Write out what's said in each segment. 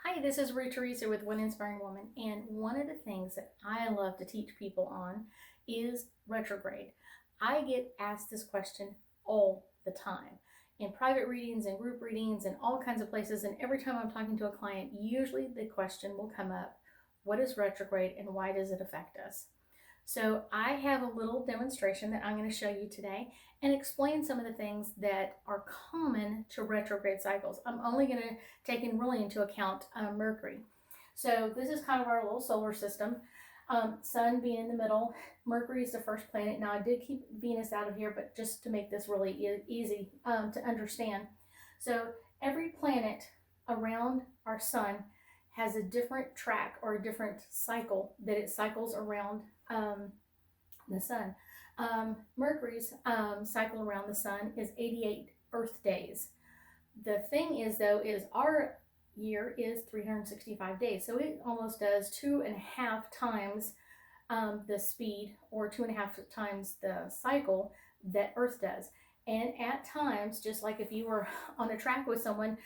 Hi, this is Ruth Theresa with One Inspiring Woman, and one of the things that I love to teach people on is retrograde. I get asked this question all the time in private readings and group readings and all kinds of places, and every time I'm talking to a client, usually the question will come up, what is retrograde and why does it affect us? So I have a little demonstration that I'm going to show you today and explain some of the things that are common to retrograde cycles. I'm only going to take really into account Mercury. So this is kind of our little solar system. Sun being in the middle, Mercury is the first planet. Now I did keep Venus out of here, but just to make this really easy to understand. So every planet around our sun has a different track or a different cycle that it cycles around the sun. Mercury's cycle around the sun is 88 Earth days. The thing is, though, is our year is 365 days, so it almost does 2.5 times the speed, or 2.5 times the cycle that Earth does. And at times, just like if you were on a track with someone,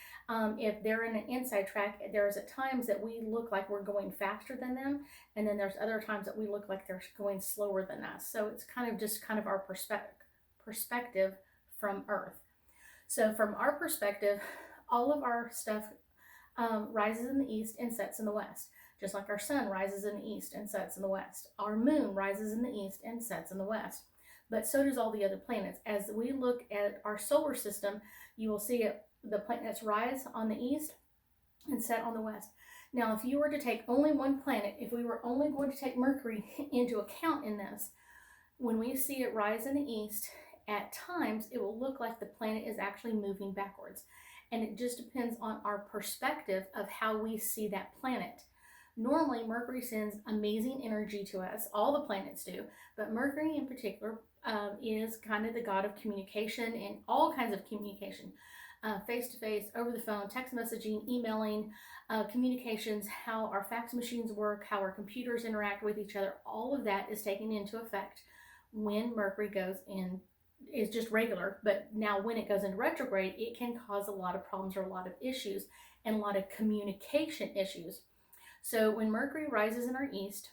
if they're in an inside track, there's at times that we look like we're going faster than them, and then there's other times that we look like they're going slower than us. So it's kind of our perspective from Earth. So from our perspective, all of our stuff rises in the east and sets in the west. Just like our sun rises in the east and sets in the west. Our moon rises in the east and sets in the west. But so does all the other planets. As we look at our solar system, you will see the planets rise on the east and set on the west. Now, if you were to take only one planet, if we were only going to take Mercury into account in this, when we see it rise in the east, at times it will look like the planet is actually moving backwards. And it just depends on our perspective of how we see that planet. Normally, Mercury sends amazing energy to us. All the planets do, but Mercury in particular is kind of the god of communication and all kinds of communication. Face-to-face, over the phone, text messaging, emailing, communications, how our fax machines work, how our computers interact with each other. All of that is taken into effect when Mercury goes in. Is just regular, but now when it goes into retrograde, it can cause a lot of problems or a lot of issues and a lot of communication issues. So when Mercury rises in our east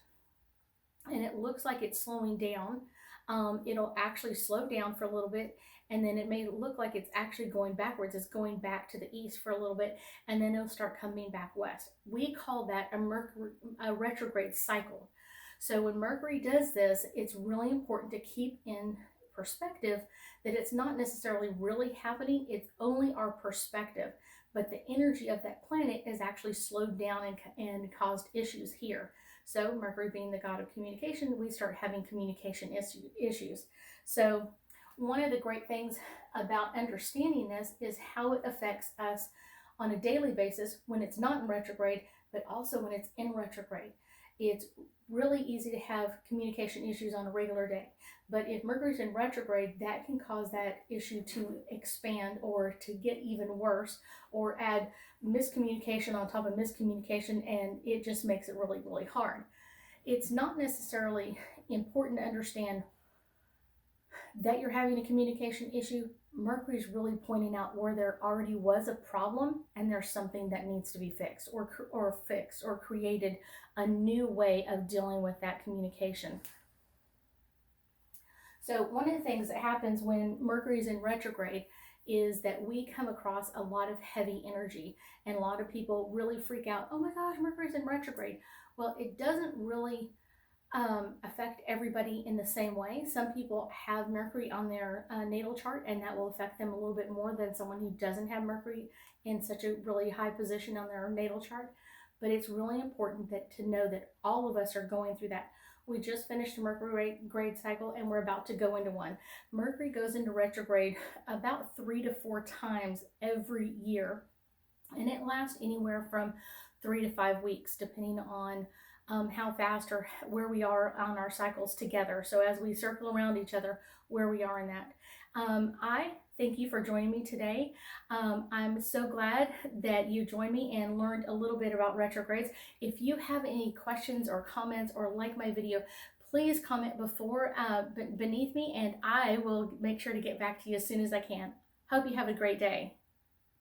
and it looks like it's slowing down, it'll actually slow down for a little bit, and then it may look like it's actually going backwards. It's going back to the east for a little bit, and then it'll start coming back west. We call that a retrograde cycle. So when Mercury does this, it's really important to keep in perspective that it's not necessarily really happening, it's only our perspective, but the energy of that planet is actually slowed down and caused issues here. So Mercury being the god of communication, we start having communication issues. So one of the great things about understanding this is how it affects us on a daily basis when it's not in retrograde, but also when it's in retrograde. It's really easy to have communication issues on a regular day. But if Mercury's in retrograde, that can cause that issue to expand or to get even worse, or add miscommunication on top of miscommunication, and it just makes it really, really hard. It's not necessarily important to understand that you're having a communication issue. Mercury's really pointing out where there already was a problem and there's something that needs to be fixed or created a new way of dealing with that communication. So one of the things that happens when Mercury is in retrograde is that we come across a lot of heavy energy, and a lot of people really freak out. Oh my gosh, Mercury's in retrograde. Well, it doesn't really affect everybody in the same way. Some people have Mercury on their natal chart, and that will affect them a little bit more than someone who doesn't have Mercury in such a really high position on their natal chart. But it's really important to know that all of us are going through that. We just finished a Mercury retrograde cycle, and we're about to go into one. Mercury goes into retrograde about 3 to 4 times every year, and it lasts anywhere from 3 to 5 weeks, depending on how fast or where we are on our cycles together. So as we circle around each other, where we are in that. I thank you for joining me today. I'm so glad that you joined me and learned a little bit about retrogrades. If you have any questions or comments or like my video, please comment beneath me, and I will make sure to get back to you as soon as I can. Hope you have a great day.